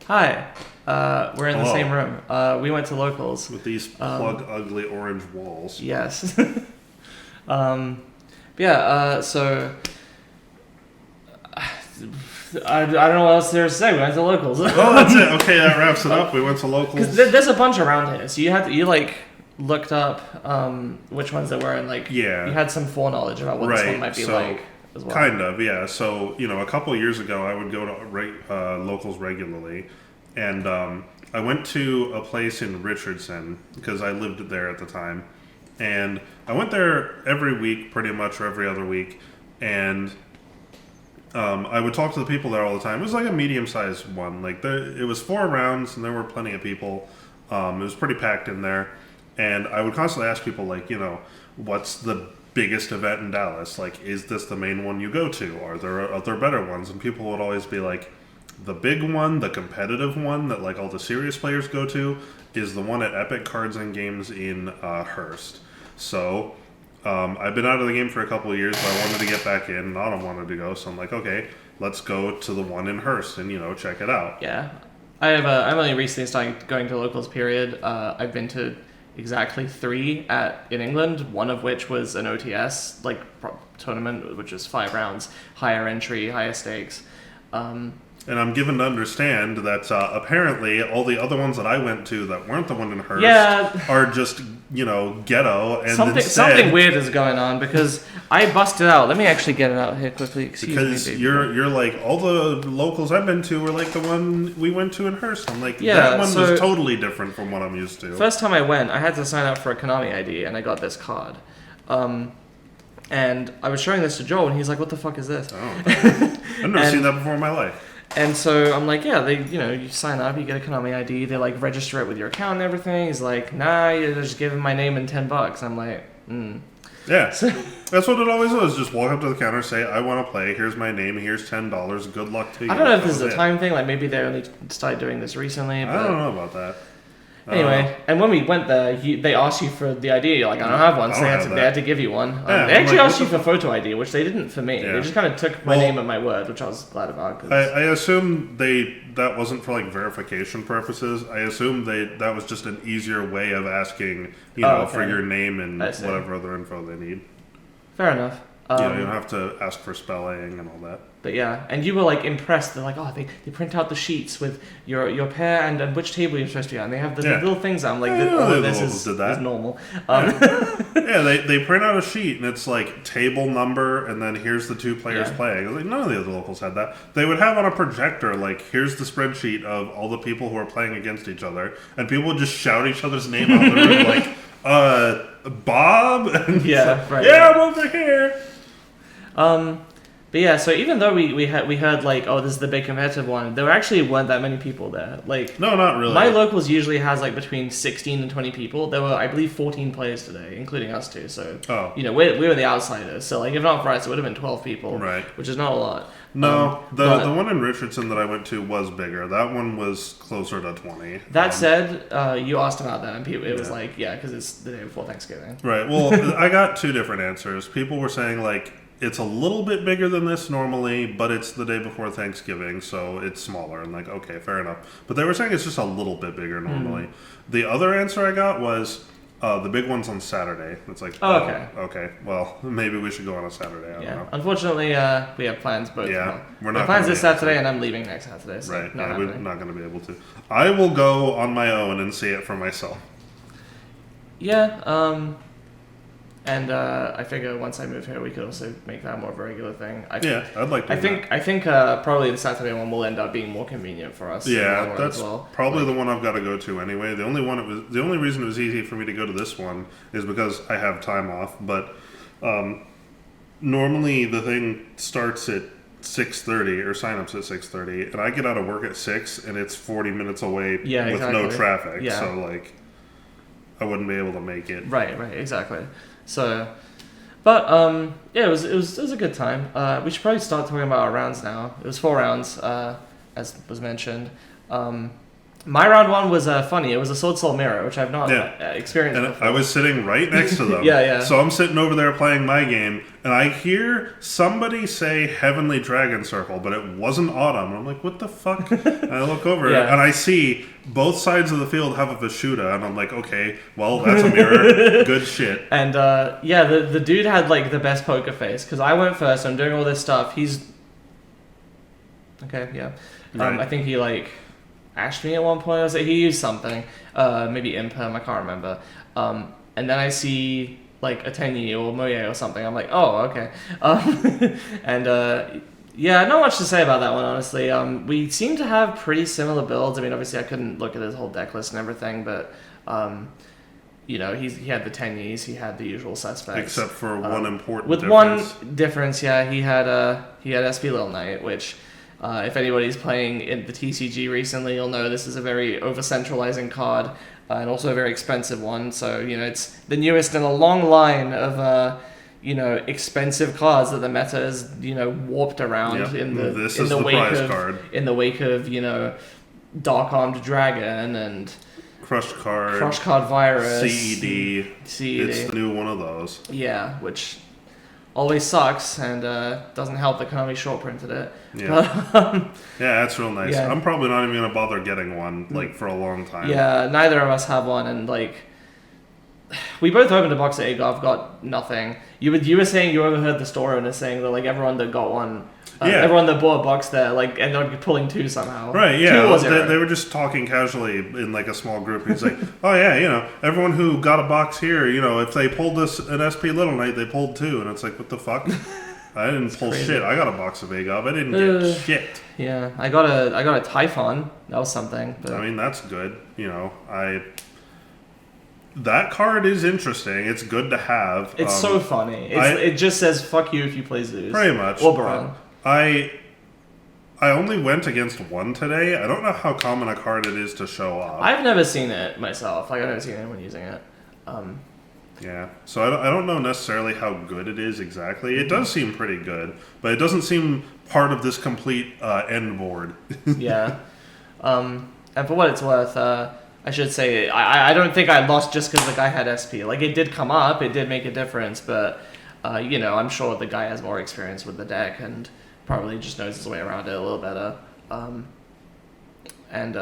Hi. We're in the Hello. same room. We went to locals. With these plug ugly orange walls. Yes. So I don't know what else there is to say. We went to locals. Oh, that's it. Okay, that wraps it up. We went to locals. Because there's a bunch around here, so you looked up which ones there were, and Yeah. you had some foreknowledge about what this one Right, might be so, like as well. Kind of, yeah. So, a couple of years ago, I would go to locals regularly. And I went to a place in Richardson because I lived there at the time. And I went there every week, pretty much, or every other week. And I would talk to the people there all the time. It was like a medium-sized one. It was 4 rounds, and there were plenty of people. It was pretty packed in there. And I would constantly ask people, what's the biggest event in Dallas? Is this the main one you go to? Are there other better ones? And people would always be like, the big one, the competitive one that all the serious players go to, is the one at Epic Cards and Games in Hearst. So I've been out of the game for a couple of years, but I wanted to get back in. Autumn wanted to go, so I'm like, okay, let's go to the one in Hearst and check it out. Yeah, I'm only recently starting going to locals. Period. I've been to exactly 3 in England. One of which was an OTS tournament, which was 5 rounds, higher entry, higher stakes. And I'm given to understand that apparently all the other ones that I went to that weren't the one in Hearst are just, ghetto. And something weird is going on because I busted out. Let me actually get it out here quickly. Because you're like, all the locals I've been to were like the one we went to in Hearst. I'm like, Yeah, that one so was totally different from what I'm used to. First time I went, I had to sign up for a Konami ID, and I got this card. And I was showing this to Joel, and he's like, "What the fuck is this?" Oh, I've never seen that before in my life. And so I'm like, yeah, you sign up, you get a Konami ID, they register it with your account and everything. He's like, nah, you just give him my name and $10. I'm like, Yeah, that's what it always was. Just walk up to the counter, say, I want to play, here's my name, here's $10, good luck to you. I don't know if this is a time thing, maybe they only started doing this recently. But I don't know about that. Anyway, and when we went there, they asked you for the ID. You're like, I don't have one, so they had to give you one. Yeah, they actually asked you for photo ID, which they didn't for me. Yeah. They just kind of took my name at my word, which I was glad about. I assume that wasn't for verification purposes. I assume that was just an easier way of asking, for your name and whatever other info they need. Fair enough. You don't have to ask for spelling and all that. But yeah, and you were impressed. They're like, oh, they print out the sheets with your pair and which table you're supposed to be on. They have the little things. I'm like, this is normal. Yeah, they print out a sheet and it's table number and then here's the 2 players playing. None of the other locals had that. They would have on a projector here's the spreadsheet of all the people who are playing against each other, and people would just shout each other's name out the room Bob. And right. Yeah, I'm over here. But yeah, so even though we heard oh, this is the big competitive one, there actually weren't that many people there. No, not really. My locals usually has between 16 and 20 people. There were, I believe, 14 players today, including us two. So we were the outsiders. So if not for us, it would have been 12 people, right? Which is not a lot. No, the one in Richardson that I went to was bigger. That one was closer to 20. That said, you asked about that, and it was because it's the day before Thanksgiving. Right. Well, I got 2 different answers. People were saying it's a little bit bigger than this normally, but it's the day before Thanksgiving, so it's smaller. And okay, fair enough. But they were saying it's just a little bit bigger normally. The other answer I got was the big one's on Saturday. It's okay. Okay. Well, maybe we should go on a Saturday. I don't know. Unfortunately, we have plans both. Yeah, we're not. Plans this Saturday, and I'm leaving next Saturday. So right. We're not going to be able to. I will go on my own and see it for myself. Yeah. And I figure once I move here, we could also make that more of a regular thing. I'd like to. I think probably the Saturday one will end up being more convenient for us. Yeah, that's probably the one I've got to go to anyway. The only reason it was easy for me to go to this one is because I have time off. But normally the thing starts at 6:30 or signups at 6:30, and I get out of work at 6, and it's 40 minutes away with no traffic. Yeah. So I wouldn't be able to make it. Right, exactly. So, but it was a good time. We should probably start talking about our rounds now. It was 4 rounds, as was mentioned. My round one was funny. It was a Sword Soul Mirror, which I've not Yeah. experienced And before. I was sitting right next to them. Yeah. So I'm sitting over there playing my game, and I hear somebody say Heavenly Dragon Circle, but it wasn't Autumn. I'm like, what the fuck? And I look over, Yeah. and I see both sides of the field have a Vashuda, and I'm like, okay, well, that's a mirror. Good shit. And the dude had like the best poker face because I went first. I'm doing all this stuff. He's okay. Yeah. Right. I think he like ashed me at one point. I was like, he used something, maybe Imperm. I can't remember. And then I see like a Tenyi or Moye or something. I'm like, oh, okay. And yeah, not much to say about that one, honestly. We seem to have pretty similar builds. I mean, obviously, I couldn't look at his whole deck list and everything, but you know, he had the Tenyis, he had the usual suspects, Except for one important with difference. one difference. Yeah, he had SP Little Knight, which. If anybody's playing in the TCG recently, you'll know this is a very over-centralizing card and also a very expensive one. So, you know, it's the newest in a long line of, you know, expensive cards that the meta is, you know, warped around Yep. in the This in is the the wake prize of card. in the wake of, you know, Dark-Armed Dragon and Crush Card, Crush Card Virus, CED. CED. It's the new one of those. Yeah, which always sucks and doesn't help that Konami short printed it. Yeah. But, Yeah, that's real nice. Yeah. I'm probably not even gonna bother getting one like for a long time. yeah, neither of us have one, and like we both opened a box at AGOV, got nothing. You were saying you overheard the store owner saying that like everyone that got one, Yeah. everyone that bought a box there like ended up pulling two somehow. Right, Two yeah. or zero. They were just talking casually in like a small group. He's like, oh yeah, you know, everyone who got a box here, you know, if they pulled this an SP Little Knight, they pulled two. And it's like, what the fuck? I didn't pull crazy. shit. I got a box of AGOV. I didn't get shit. Yeah, I got a Typhon. That was something. But I mean, that's good. You know, that card is interesting. It's good to have. it's so funny. It just says "fuck you" if you play Zeus. Pretty much. Or Baron. I only went against one today. I don't know how common a card it is to show up. I've never seen it myself. Like I've never seen anyone using it. Yeah, so I don't know necessarily how good it is exactly. It does seem pretty good, but it doesn't seem part of this complete end board. Yeah. And for what it's worth, I should say, I don't think I lost just because the guy had SP. Like, it did come up, it did make a difference, but, you know, I'm sure the guy has more experience with the deck and probably just knows his way around it a little better. And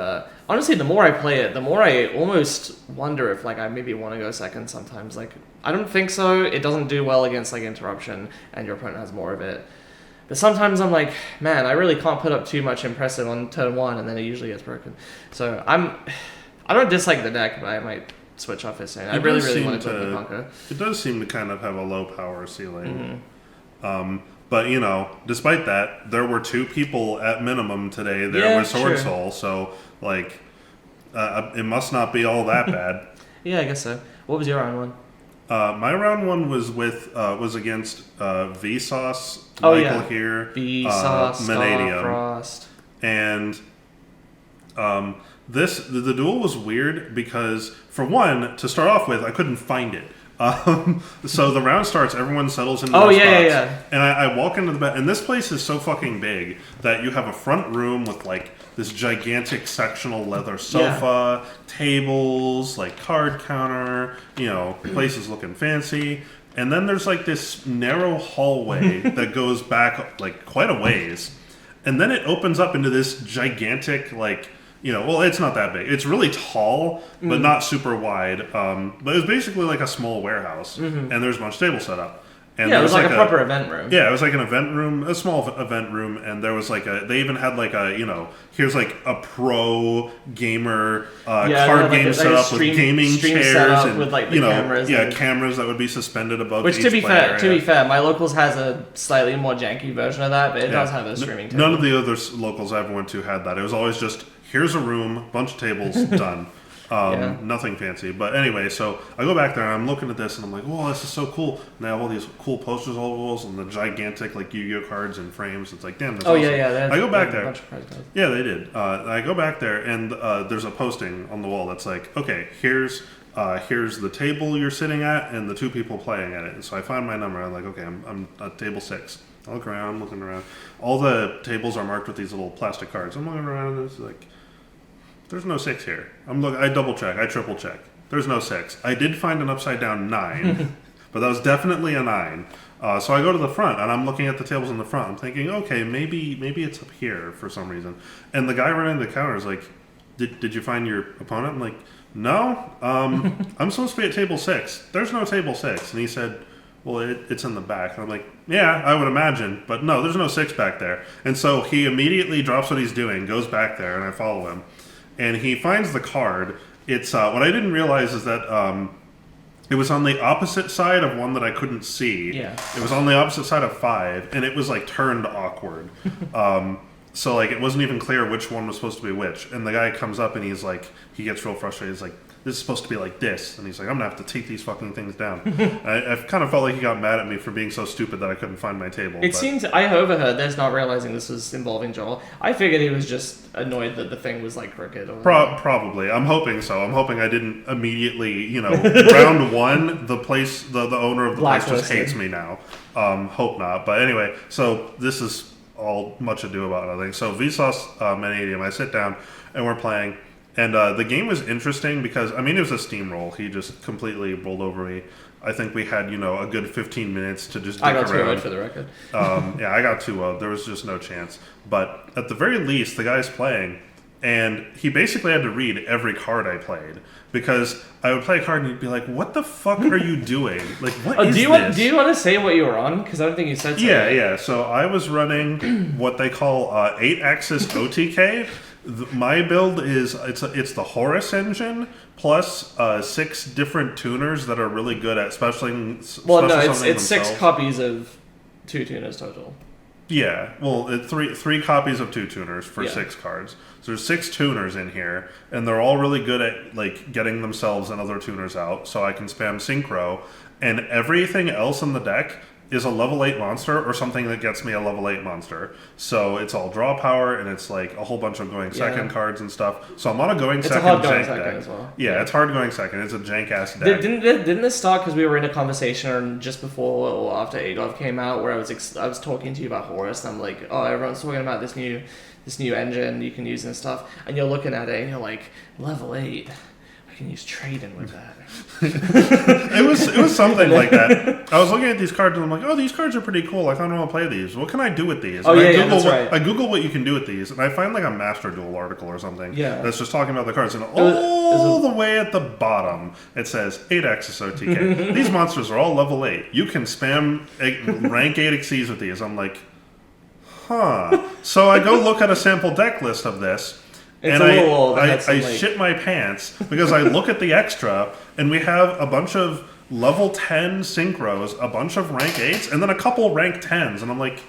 honestly, the more I play it, the more I almost wonder if like I maybe want to go second sometimes. Like I don't think so. It doesn't do well against like interruption, and your opponent has more of it. But sometimes I'm like, man, I really can't put up too much impressive on turn one, and then it usually gets broken. So I don't dislike the deck, but I might switch off it soon. I really want to play Bunker. It does seem to kind of have a low power ceiling. Mm-hmm. But you know, despite that, there were two people at minimum today there Yeah, with Sword sure. Soul, so like it must not be all that bad. Yeah, I guess so. What was your round one? My round one was was against Vsauce, Oh, Michael yeah. here, Vsauce, Manadium, Starfrost. and the duel was weird because for one, to start off with, I couldn't find it. So the round starts, everyone settles into Oh, their yeah, spots, yeah. and I walk into the bed, and this place is so fucking big that you have a front room with like this gigantic sectional leather sofa, tables, like card counter, you know, place is looking fancy. And then there's like this narrow hallway that goes back like quite a ways. And then it opens up into this gigantic, like, you know, well, it's not that big. It's really tall, but not super wide. But it's basically like a small warehouse. And there's a bunch of tables set up. And Yeah, it there was like a proper event room. Yeah, it was like an event room, a small event room, and there was like they even had like a, you know, here's like a pro gamer card game like set a up stream- with gaming stream chairs setup and with, like, the you know, cameras yeah, and- cameras that would be suspended above. Which each to be player. fair, my locals has a slightly more janky version of that, but it does have a streaming table. None of the other locals I ever went to had that. It was always just here's a room, bunch of tables, done. Yeah. Nothing fancy. But anyway, so I go back there and I'm looking at this and I'm like, whoa, this is so cool. And they have all these cool posters all over the walls and the gigantic like Yu-Gi-Oh cards and frames. It's like, damn, that's awesome. yeah. They had- I go back they had there. a bunch of prize cards. Yeah, they did. I go back there and there's a posting on the wall that's like, okay, here's the table you're sitting at and the two people playing at it. And so I find my number. I'm like, okay, I'm at table 6. I look around, looking around. All the tables are marked with these little plastic cards. I'm looking around and it's like, There's no 6 here. I double check. I triple check. There's no 6. I did find an upside down 9, but that was definitely a 9. So I go to the front, and I'm looking at the tables in the front. I'm thinking, okay, maybe it's up here for some reason. And the guy running the counter is like, did you find your opponent? I'm like, no. I'm supposed to be at table 6. There's no table 6. And he said, well, it's in the back. And I'm like, yeah, I would imagine. But no, there's no 6 back there. And so he immediately drops what he's doing, goes back there, and I follow him. And he finds the card. It's what I didn't realize is that it was on the opposite side of one that I couldn't see. Yeah. It was on the opposite side of 5, and it was like turned awkward. So like it wasn't even clear which one was supposed to be which. And the guy comes up and he's like, he gets real frustrated. He's like, this is supposed to be like this. And he's like, I'm gonna have to take these fucking things down. I kind of felt like he got mad at me for being so stupid that I couldn't find my table. It seems I overheard there's not realizing this was involving Joel. I figured he was just annoyed that the thing was like crooked. Or Probably. I'm hoping so. I'm hoping I didn't immediately, round 1, the owner of the place just hates me now. Hope not. But anyway, so this is all much ado about nothing. So Vsauce Maniadium, I sit down and we're playing. And the game was interesting because, it was a steamroll. He just completely rolled over me. I think we had, a good 15 minutes to just dick around. I got 2-0 for the record. Yeah, I got 2-0. There was just no chance. But at the very least, the guy's playing, and he basically had to read every card I played. Because I would play a card and he'd be like, what the fuck are you doing? Like, what is this? Do you want to say what you were on? Because I don't think you said so. Yeah. So I was running what they call 8-axis OTK. My build is it's the Horus engine plus 6 different tuners that are really good at specializing. Well, no, it's 6 copies of 2 tuners total. Yeah, well, three copies of 2 tuners for 6 cards. So there's 6 tuners in here, and they're all really good at like getting themselves and other tuners out. So I can spam synchro, and everything else in the deck is a level 8 monster or something that gets me a level 8 monster. So it's all draw power, and it's like a whole bunch of going second cards and stuff. So I'm on a going second jank deck. As well. Yeah, it's hard going second. It's a jank ass deck. Didn't this start because we were in a conversation just before or after Adolf came out, where I was talking to you about Horus, and I'm like, oh, everyone's talking about this new engine you can use and stuff, and you're looking at it and you're like, level 8. I can use Trading with that. It was something like that. I was looking at these cards and I'm like, oh, these cards are pretty cool. I kind of want to play these. What can I do with these? I Google what you can do with these, and I find like a Master Duel article or something that's just talking about the cards. And all the way at the bottom, it says 8-axis OTK. These monsters are all level 8. You can spam rank 8 Xyz with these. I'm like, huh. So I go look at a sample deck list of this. It's I shit my pants because I look at the extra and we have a bunch of level 10 synchros, a bunch of rank 8s, and then a couple rank 10s. And I'm like,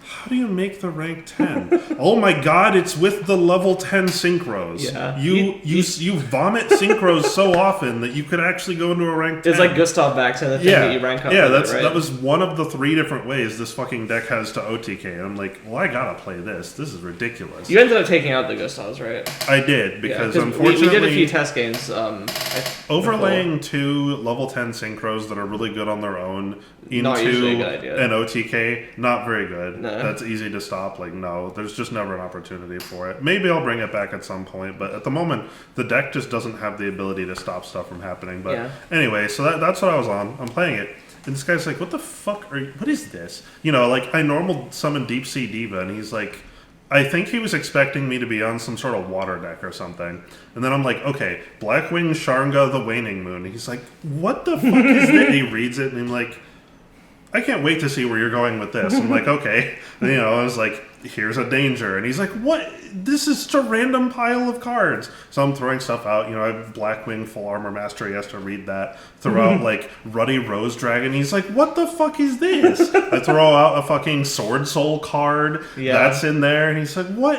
how do you make the rank 10? Oh my god, it's with the level 10 synchros. Yeah. You vomit synchros so often that you could actually go into a rank 10. It's like Gustav back to the thing that you rank up. Yeah, right? that was one of the 3 different ways this fucking deck has to OTK. And I'm like, well, I gotta play this. This is ridiculous. You ended up taking out the Gustavs, right? I did, because unfortunately... We did a few test games. Overlaying 2 level 10 synchros that are really good on their own into an OTK, not very good. No. That's easy to stop. Like, no, there's just never an opportunity for it. Maybe I'll bring it back at some point, but at the moment, the deck just doesn't have the ability to stop stuff from happening. But anyway, so that's what I was on. I'm playing it, and this guy's like, what the fuck are you, what is this? Like, I normal summon Deep Sea Diva, and he's like, I think he was expecting me to be on some sort of water deck or something. And then I'm like, okay, Blackwing Sharnga the Waning Moon. And he's like, what the fuck is that? He reads it, and I'm like, I can't wait to see where you're going with this. I'm like, okay. And, I was like, here's a danger. And he's like, what? This is just a random pile of cards. So I'm throwing stuff out. I have Blackwing Full Armor Master. He has to read that. Throw out, like, Ruddy Rose Dragon. He's like, what the fuck is this? I throw out a fucking Sword Soul card. That's in there. And he's like, what?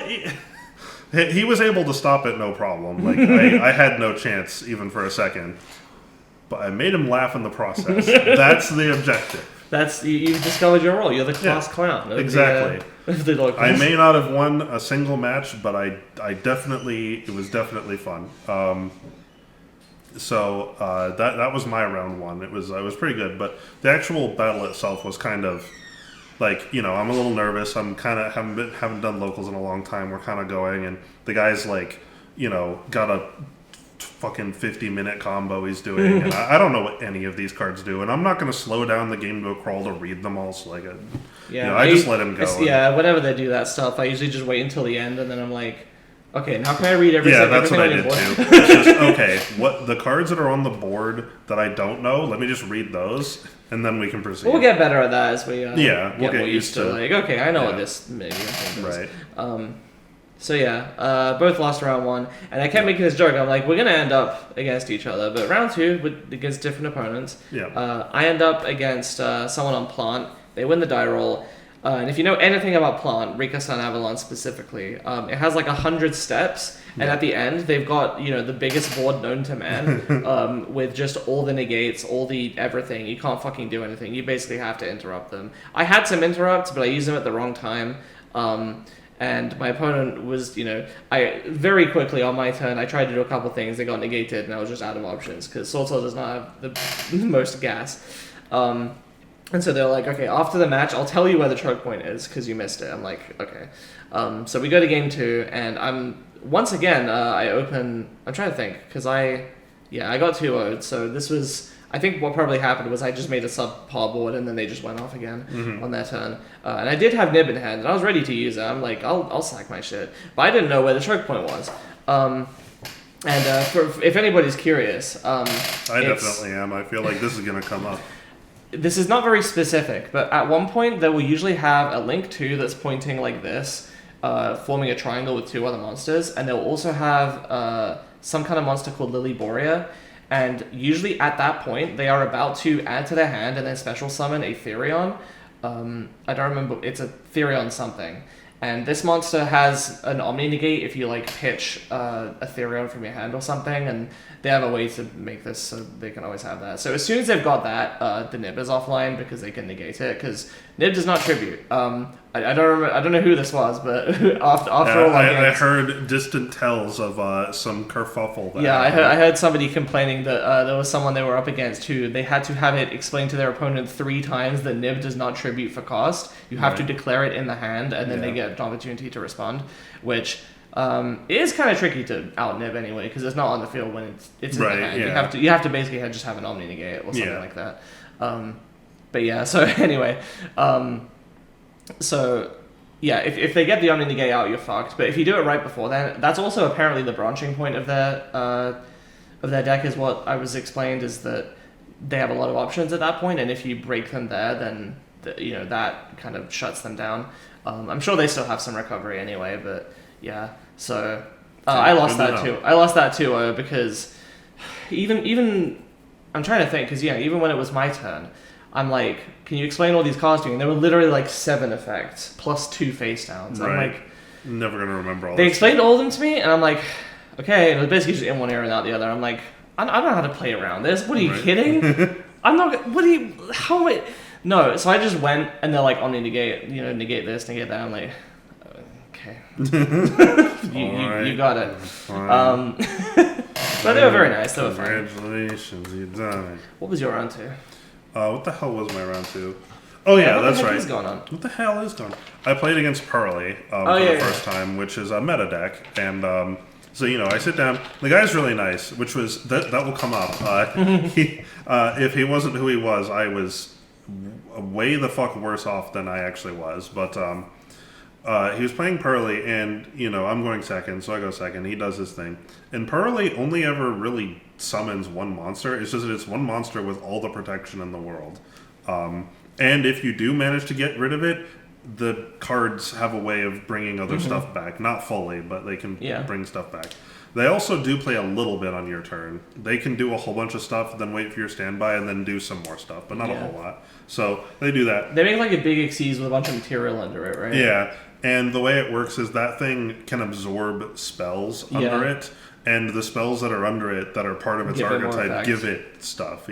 He was able to stop it no problem. Like, I had no chance even for a second. But I made him laugh in the process. That's the objective. You've discovered your role. You're the class clown. Exactly. I may not have won a single match, but it was definitely fun. So that was my round 1. It was pretty good, but the actual battle itself was kind of like, I'm a little nervous. I'm kind of haven't done locals in a long time. We're kind of going, and the guy's like, got a fucking 50-minute combo he's doing. And I don't know what any of these cards do, and I'm not going to slow down the game to a crawl to read them all. So I just let him go. Whenever they do that stuff, I usually just wait until the end, and then I'm like, okay, now can I read everything? Yeah, that's what I did too. It's just, okay, what the cards that are on the board that I don't know, let me just read those, and then we can proceed. We'll get better at that as we we'll get used to like, okay, I know what this maybe thing is. Right. Both lost round 1, and I kept making this joke. I'm like, we're gonna end up against each other, but round 2 against different opponents. Yeah. I end up against someone on Plant. They win the die roll. And if you know anything about Plant, Rika-san Avalon specifically, it has like 100 steps, and at the end they've got the biggest board known to man, with just all the negates, all the everything. You can't fucking do anything. You basically have to interrupt them. I had some interrupts, but I used them at the wrong time. And my opponent was, I very quickly on my turn, I tried to do a couple things, they got negated, and I was just out of options, because Swordtail does not have the most gas. And so they're like, okay, after the match, I'll tell you where the choke point is, because you missed it. I'm like, okay. So we go to game 2, and once again, I open, I'm trying to think, because I got 2-0'd, so this was... I think what probably happened was I just made a subpar board and then they just went off again on their turn. And I did have Nib in hand and I was ready to use it. I'm like, I'll sack my shit. But I didn't know where the choke point was. If anybody's curious... I definitely am. I feel like this is going to come up. This is not very specific, but at one point they will usually have a link 2 that's pointing like this, forming a triangle with 2 other monsters. And they'll also have some kind of monster called Lily Borea. And usually at that point, they are about to add to their hand and then special summon a Therion. I don't remember, it's a Therion something. And this monster has an Omni Negate if you pitch a Therion from your hand or something, and they have a way to make this so they can always have that. So as soon as they've got that, the Nib is offline because they can negate it, because Nib does not tribute. I don't know who this was, but after all I heard distant tells of some kerfuffle. I heard somebody complaining that there was someone they were up against who they had to have it explained to their opponent 3 times that Nib does not tribute for cost. You have to declare it in the hand, and then they get an opportunity to respond, which is kind of tricky to out Nib anyway, because it's not on the field when it's in the hand. Yeah. You have to basically just have an Omni Negate or something like that. So anyway. If they get the Omni Negate out, you're fucked. But if you do it right before then, that's also apparently the branching point of their deck, is what I was explained, is that they have a lot of options at that point, and if you break them there, then that kind of shuts them down. I'm sure they still have some recovery anyway, but yeah. So I lost that too. I lost that too because even I'm trying to think, because even when it was my turn, I'm like, can you explain all these cards to me? And there were literally 7 effects plus 2 face downs. Right. I'm like, never gonna remember all. They explained all of them to me, and I'm like, okay. And it was basically just in one ear and out the other. I'm like, I don't know how to play around this. What are you kidding? I'm not. What are you? How? No. So I just went, and they're like, Omni Negate. Negate this, negate that. I'm like, okay. you got it. But they were very nice. They were fine. Congratulations, you done it. What was your round 2? What the hell was my round 2? Oh yeah, that's right. What the heck is going on? What the hell is going on? I played against Pearly for the first time, which is a meta deck, and so I sit down. The guy's really nice, which was that will come up. If he wasn't who he was, I was way the fuck worse off than I actually was. But he was playing Pearly, and I'm going second, so I go second. He does his thing, and Pearly only ever really summons one monster. It's just that it's one monster with all the protection in the world. And if you do manage to get rid of it, the cards have a way of bringing other stuff back. Not fully, but they can bring stuff back. They also do play a little bit on your turn. They can do a whole bunch of stuff, then wait for your standby, and then do some more stuff, but not a whole lot. So they do that. They make a big Xyz with a bunch of material under it, right? Yeah, and the way it works is that thing can absorb spells under it. And the spells that are under it that are part of its archetype give it stuff,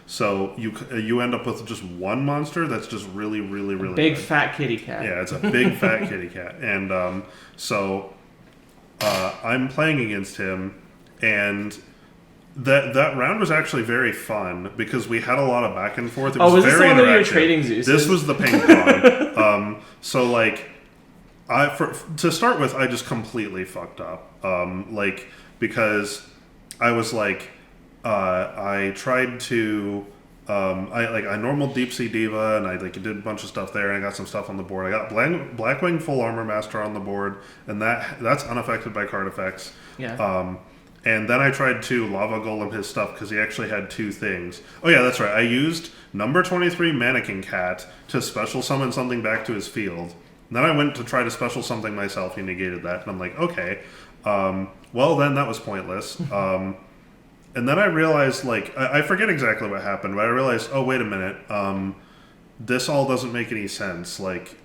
So you end up with just one monster that's just really, really, really big good. Fat kitty cat. Yeah, it's a big fat kitty cat. And so I'm playing against him, and that round was actually very fun because we had a lot of back and forth. It was was very this the one that you were interactive. trading Zeus? This was the ping pong. To start with, I just completely fucked up. like because I was like I tried to. I normal Deep Sea Diva and I like did a bunch of stuff there and I got some stuff on the board. I got Blackwing Full Armor Master on the board and that's unaffected by card effects. Yeah. And then I tried to Lava Golem his stuff because he actually had two things. Oh yeah, that's right. I used number 23 Mannequin Cat to special summon something back to his field. And then I went to try to special something myself. He negated that, and I'm like, okay. Well then that was pointless. And then I realized, like, I forget exactly what happened, but I realized, oh, wait a minute, this all doesn't make any sense, like,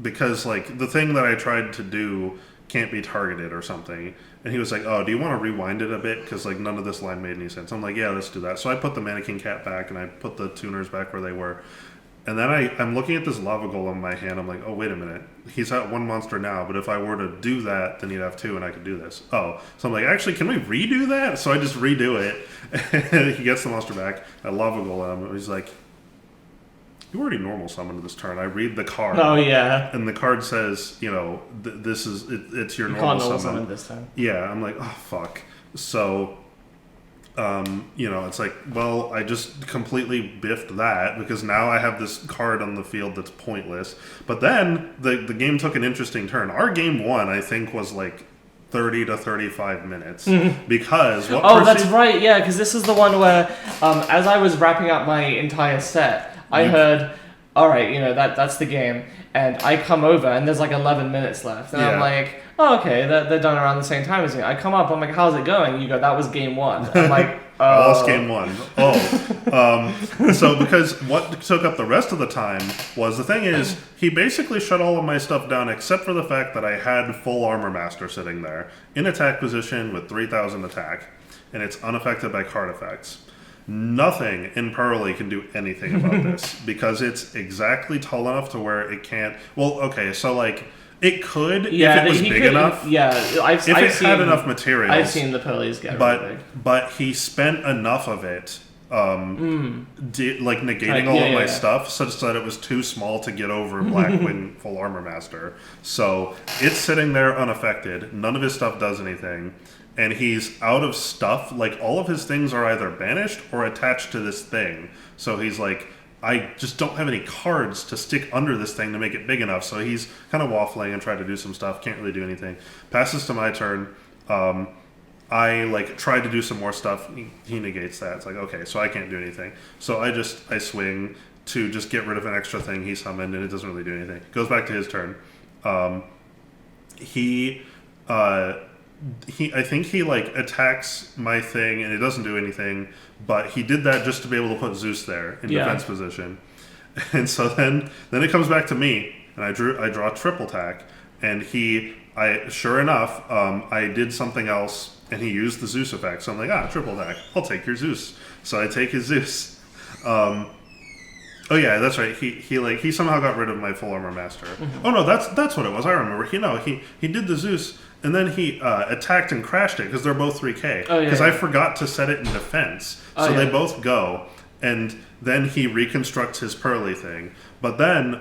because, like, the thing that I tried to do can't be targeted or something. And he was like, oh, do you want to rewind it a bit? Because, like, none of this line made any sense. I'm like, yeah, let's do that. So I put the Mannequin Cat back, and I put the tuners back where they were. And then I'm looking at this Lava Golem in my hand. I'm like, oh, wait a minute. He's at one monster now, but if I were to do that, then he'd have two, and I could do this. Oh. So I'm like, actually, can we redo that? So I just redo it. And he gets the monster back. I Lava Golem. And he's like, you already normal summoned this turn. I read the card. Oh, yeah. And the card says, you know, this is, it's your You normal can't normal summon. summon this time. Yeah, I'm like, oh, fuck. So... you know, it's like, well, I just completely biffed that because now I have this card on the field that's pointless. But then the game took an interesting turn. Our game one, I think, was like 30 to 35 minutes because what? Oh, that's right. Yeah, because this is the one where, as I was wrapping up my entire set, I heard, all right, you know, that's the game, and I come over and there's like 11 minutes left, and I'm like, oh, okay, they're done around the same time as me. I come up, I'm like, how's it going? You go, that was game one. I'm like, oh. I lost game one. Oh. So because what took up the rest of the time was, the thing is, he basically shut all of my stuff down except for the fact that I had Full Armor Master sitting there in attack position with 3,000 attack, and it's unaffected by card effects. Nothing in Pearly can do anything about this because it's exactly tall enough to where it can't. Well, okay, so like it could if it was big enough. Yeah, I've If it seen, had enough materials. I've seen the Pearlies get really big. But he spent enough of it, like negating all of my stuff, such that it was too small to get over Blackwing Full Armor Master. So it's sitting there unaffected. None of his stuff does anything. And he's out of stuff. Like, all of his things are either banished or attached to this thing. So he's like, I just don't have any cards to stick under this thing to make it big enough. So he's kind of waffling and tried to do some stuff. Can't really do anything. Passes to my turn. I, like, tried to do some more stuff. He negates that. It's like, okay, so I can't do anything. So I swing to just get rid of an extra thing he summoned, and it doesn't really do anything. Goes back to his turn. I think he like attacks my thing and it doesn't do anything, but he did that just to be able to put Zeus there in defense position. And so then it comes back to me, and I draw triple tack, and sure enough, I did something else and he used the Zeus effect. So I'm like, triple tack, I'll take your Zeus. So I take his Zeus. Oh yeah, that's right. He somehow got rid of my Full Armor Master. Mm-hmm. Oh no, that's what it was. I remember. He did the Zeus, and then he attacked and crashed it because they're both 3K. Oh yeah. Because I forgot to set it in defense, so they both go, and then he reconstructs his Pearly thing. But then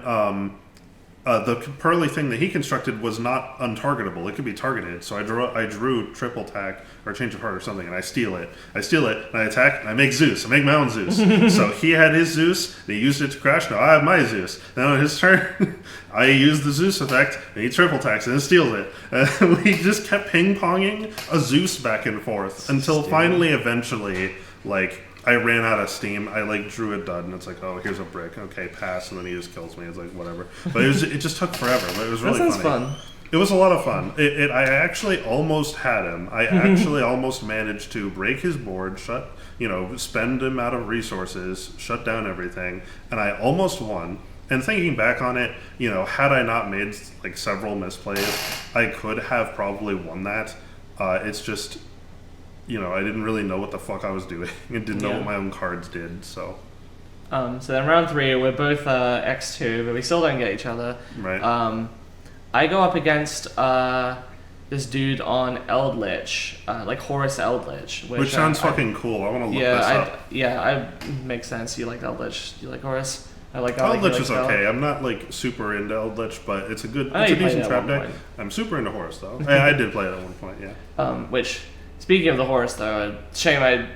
the Pearly thing that he constructed was not untargetable. It could be targeted. So I drew triple tack or change of heart or something, and I steal it. And I attack, and I make Zeus. I make my own Zeus. So he had his Zeus, and he used it to crash. Now I have my Zeus. Now on his turn, I use the Zeus effect, and he triple tacks and then steals it. And we just kept ping-ponging a Zeus back and forth until finally, eventually, like, I ran out of steam. I like drew a dud, and it's like, oh, here's a brick. Okay, pass, and then he just kills me. It's like, whatever. But it just took forever. But it was really funny. Fun. It was a lot of fun. I actually almost had him. I actually almost managed to break his board, spend him out of resources, shut down everything, and I almost won. And thinking back on it, had I not made like several misplays, I could have probably won that. It's just, I didn't really know what the fuck I was doing. I didn't know what my own cards did, so. So then round 3, we're both X2, but we still don't get each other. Right. I go up against this dude on Eldritch, like Horus Eldritch. Which sounds fucking cool. I want to look this up. Makes sense. You like Eldritch. You like Horus? I like Garlic. Eldritch is okay. I'm not like super into Eldritch, but it's a good, I know it's a you played decent it at trap one deck. point. I'm super into Horus though. I did play it at one point, yeah. Which, speaking of the Horus, though, shame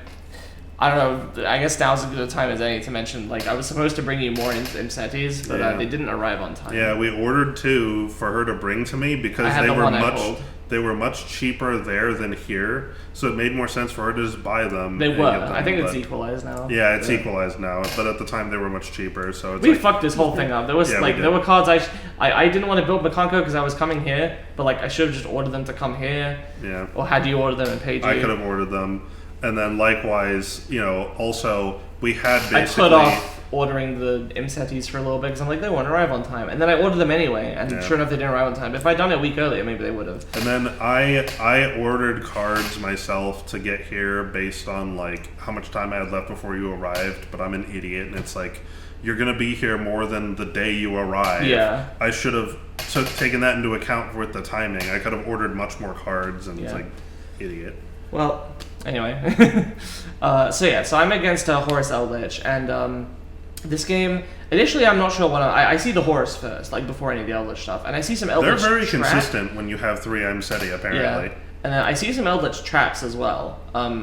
I don't know. I guess now's as good a time as any to mention. Like, I was supposed to bring you more Imsetis, but Yeah. they didn't arrive on time. Yeah, we ordered 2 for her to bring to me I because had they the were one I much pulled. they were much cheaper there than here, so it made more sense for her to just buy them. They and were. get them, I think it's but- equalized now. Yeah, it's equalized now, but at the time they were much cheaper, so it's We like, fucked this whole thing up. There was Yeah, we like did. there were cards I didn't want to build Makonko because I was coming here, but like I should have just ordered them to come here, yeah. or had you order them and paid you. I could have ordered them, and then likewise, also we had I basically. put off ordering the Imsetis for a little bit because I'm like, they won't arrive on time. And then I ordered them anyway, and Yeah. sure enough, they didn't arrive on time. If I'd done it a week earlier, maybe they would have. And then I ordered cards myself to get here based on like how much time I had left before you arrived, but I'm an idiot, and it's like you're gonna be here more than the day you arrive. Yeah. I should have taken that into account with the timing. I could have ordered much more cards, and it's Yeah. like, idiot. Well, anyway. So I'm against Horus Eldritch, and this game, initially I'm not sure what I see the Horus first, like before any of the Eldritch stuff, and I see some They're Eldritch very trap- consistent when you have 3 Imseti, apparently. Yeah. And then I see some Eldritch traps as well,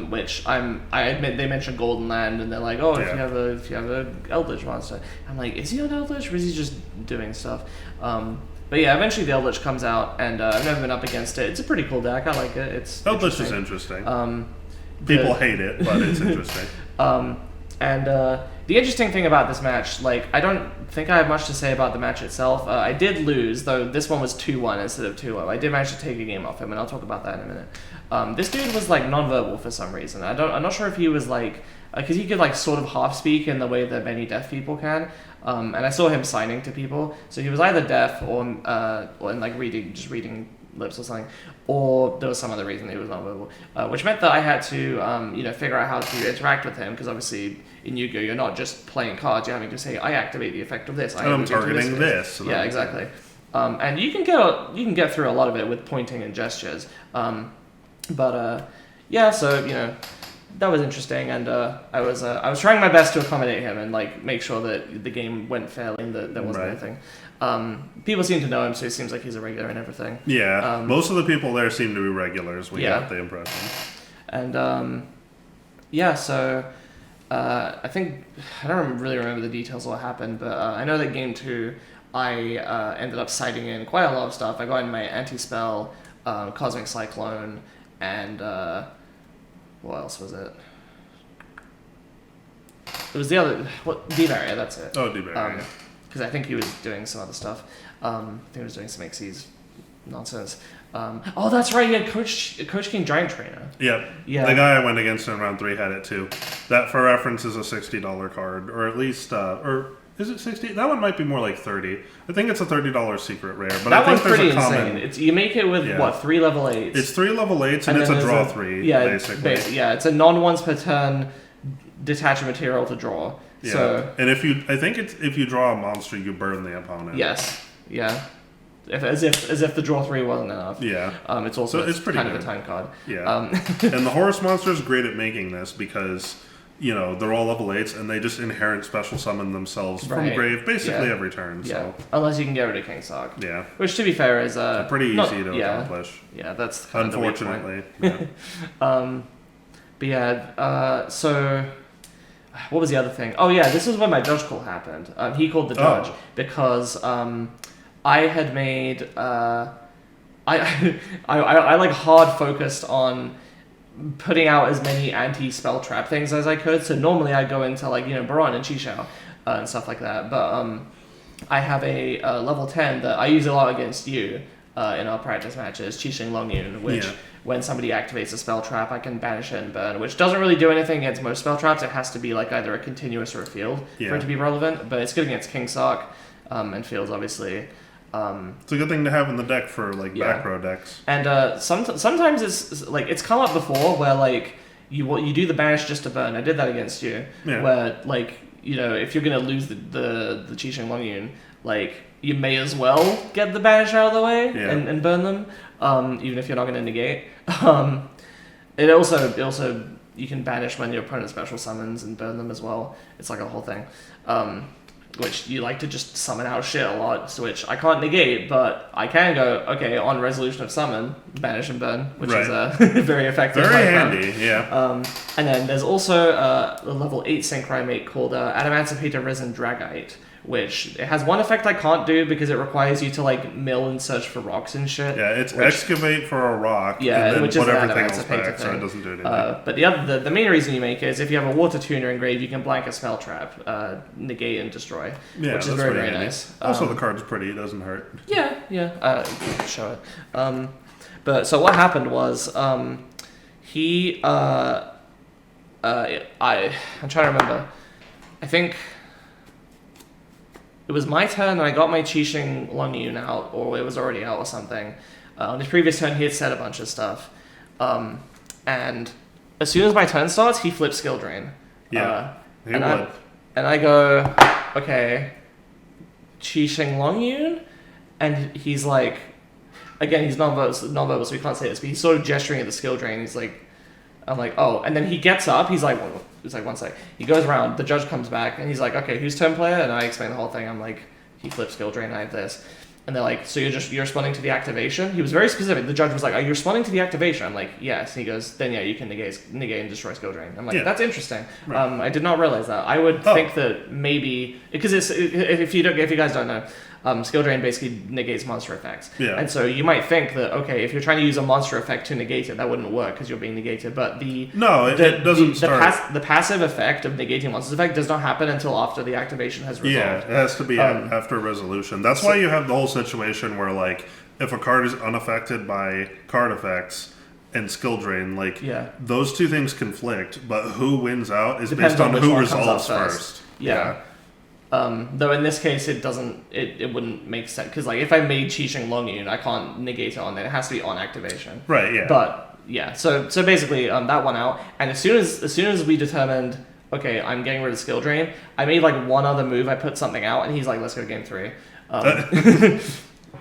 which I admit they mentioned Golden Land, and they're like, oh, Yeah. if you have a Eldritch monster, I'm like, is he on Eldritch or is he just doing stuff? But yeah, eventually the Eldritch comes out, and I've never been up against it. It's a pretty cool deck. I like it. It's Eldritch is interesting. Um, People the- hate it, but it's interesting. And the interesting thing about this match, like, I don't think I have much to say about the match itself. I did lose, though this one was 2-1 instead of 2-0. I did manage to take a game off him, and I'll talk about that in a minute. This dude was, like, non-verbal for some reason. I'm not sure if he was, like... Because he could, like, sort of half-speak in the way that many deaf people can. And I saw him signing to people. So he was either deaf or like, reading lips or something, or there was some other reason he was non-verbal, which meant that I had to, figure out how to interact with him, because obviously in Yu-Gi-Oh you're not just playing cards, you're having to say, I activate the effect of this, I And I'm move into targeting this. and Yeah, I'm- exactly. And you can get through a lot of it with pointing and gestures. So that was interesting, and I was trying my best to accommodate him and like make sure that the game went fairly and that there wasn't Right. anything. People seem to know him, so it seems like he's a regular and everything. Yeah, most of the people there seem to be regulars. We Yeah. got the impression. And I think I don't really remember the details of what happened, but I know that game 2, I ended up sighting in quite a lot of stuff. I got in my anti-spell, Cosmic Cyclone, and what else was it? It was the other D-Barrier. That's it. Oh, D-Barrier. Because I think he was doing some other stuff. I think he was doing some Xyz nonsense. That's right. He had Coach King Giant Trainer. Yep. Yeah. The guy I went against in round 3 had it too. That, for reference, is a $60 card, or at least, or is it 60? That one might be more like 30. I think it's a $30 secret rare, but That I one's think pretty there's a common. insane. You make it with Yeah. 3 level 8s. It's 3 level 8s, and it's then a there's draw 3, basically. It's a non-once per turn detach a material to draw. Yeah. So and if you draw a monster, you burn the opponent. yes, yeah. As if the draw 3 wasn't enough. Yeah. It's also So it's pretty kind of good. a time card. Yeah. And the Horus monster is great at making this because, they're all level 8s and they just inherent special summon themselves from Right. grave basically Yeah. every turn. Yeah, So, unless you can get rid of King Sock. yeah. Which, to be fair, is Pretty easy not- to yeah, accomplish. Yeah, that's kind of the weak point. Unfortunately. Yeah. But yeah, so what was the other thing? Oh yeah, this is when my judge call happened. He called the judge Oh. because I had made I like hard focused on putting out as many anti-spell trap things as I could. So normally I go into like Baron and Qishao and stuff like that. But I have a level 10 that I use a lot against you in our practice matches, Qixing Longyun, which Yeah. when somebody activates a spell trap, I can banish it and burn, which doesn't really do anything against most spell traps. It has to be like either a continuous or a field for Yeah. it to be relevant, but it's good against King Sock and fields, obviously. It's a good thing to have in the deck for like Yeah. back row decks. And sometimes it's like it's come up before where like you do the banish just to burn. I did that against you, Yeah. where like if you're gonna lose the Qixing Longyun, like you may as well get the banish out of the way Yeah. and burn them, even if you're not gonna negate. It also you can banish when your opponent special summons and burn them as well. It's like a whole thing. which you like to just summon out shit a lot, so which I can't negate, but I can go, okay, on resolution of summon, banish and burn, which is very effective. Very handy, yeah. And then there's also a level 8 Synchro mate called Adamancipator Resin Dragite, which it has one effect I can't do because it requires you to like mill and search for rocks and shit. Yeah, it's excavate for a rock, yeah, and then which put is an everything else Adamancipator back, thing. so it doesn't do anything. But the main reason you make it is if you have a water tuner engraved, you can blank a spell trap, negate and destroy, Yeah, which is that's very, pretty very handy. nice. Also, the card's pretty; it doesn't hurt. Yeah, show it. But so what happened was, I'm trying to remember. I think it was my turn and I got my Qixing Longyun out, or it was already out or something. On his previous turn, he had said a bunch of stuff. And as soon as my turn starts, he flips Skill Drain. Yeah, he and would. And I go, okay, Qixing Longyun? And he's like, again, he's nonverbal, so he can't say this, but he's sort of gesturing at the Skill Drain. He's like, I'm like, oh. And then he gets up, he's like, one sec. He goes around, the judge comes back, and he's like, okay, who's turn player? And I explain the whole thing. I'm like, he flips Skill Drain, I have this. And they're like, so you're responding to the activation? He was very specific. The judge was like, are you responding to the activation? I'm like, yes. And he goes, then yeah, you can negate and destroy Skill Drain. I'm like, Yeah. that's interesting. Right. I did not realize that. I would think that maybe, because if you guys don't know, Skill Drain basically negates monster effects. Yeah. And so you might think that, okay, if you're trying to use a monster effect to negate it, that wouldn't work because you're being negated. But it doesn't start. The passive effect of negating monster's effect does not happen until after the activation has resolved. Yeah, it has to be after resolution. That's why you have the whole situation where, like, if a card is unaffected by card effects and Skill Drain, like, those two things conflict, but who wins out is Depends based on which who one comes resolves out first. Yeah. Though in this case, it wouldn't make sense because like if I made Qixing Longyun, I can't negate it on it. It has to be on activation. Right. Yeah. But yeah, so basically that one out, and as soon as we determined, okay, I'm getting rid of Skill Drain, I made like one other move. I put something out, and he's like, let's go game 3.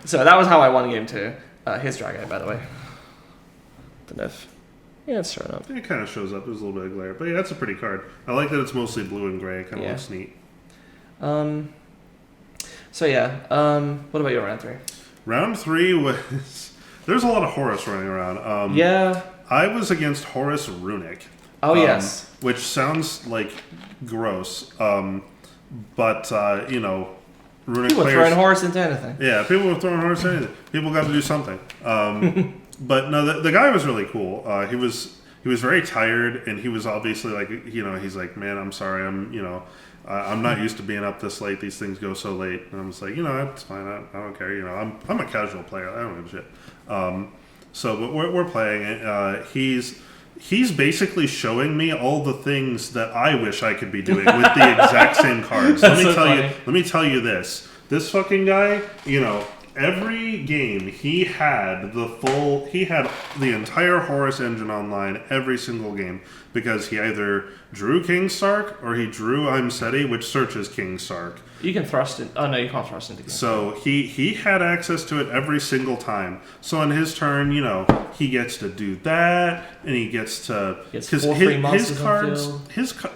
So that was how I won game 2. Here's Drago, by the way. Don't know if it's showing up. It kind of shows up. There's a little bit of glare, but yeah, that's a pretty card. I like that it's mostly blue and gray. It kind of looks neat. So yeah, what about your round 3? Round 3 was there's a lot of Horus running around. Yeah. I was against Horus Runic. Oh yes. Which sounds like gross. But Runic People players throwing Horus into anything. Yeah, people were throwing Horus into anything. People got to do something. But no, the guy was really cool. He was very tired, and he was obviously like, he's like, man, I'm sorry, I'm not used to being up this late. These things go so late, and I'm just like, it's fine. I don't care. I'm a casual player. I don't give a shit. But we're playing it. He's basically showing me all the things that I wish I could be doing with the exact same cards. Let me tell you this. This fucking guy, every game he had the entire Horus engine online every single game because he either drew King Sark or he drew I'm Seti, which searches King Sark. You can thrust it. Oh no, you can't thrust into King. So he had access to it every single time. So on his turn, he gets to do that, and he gets to his cards.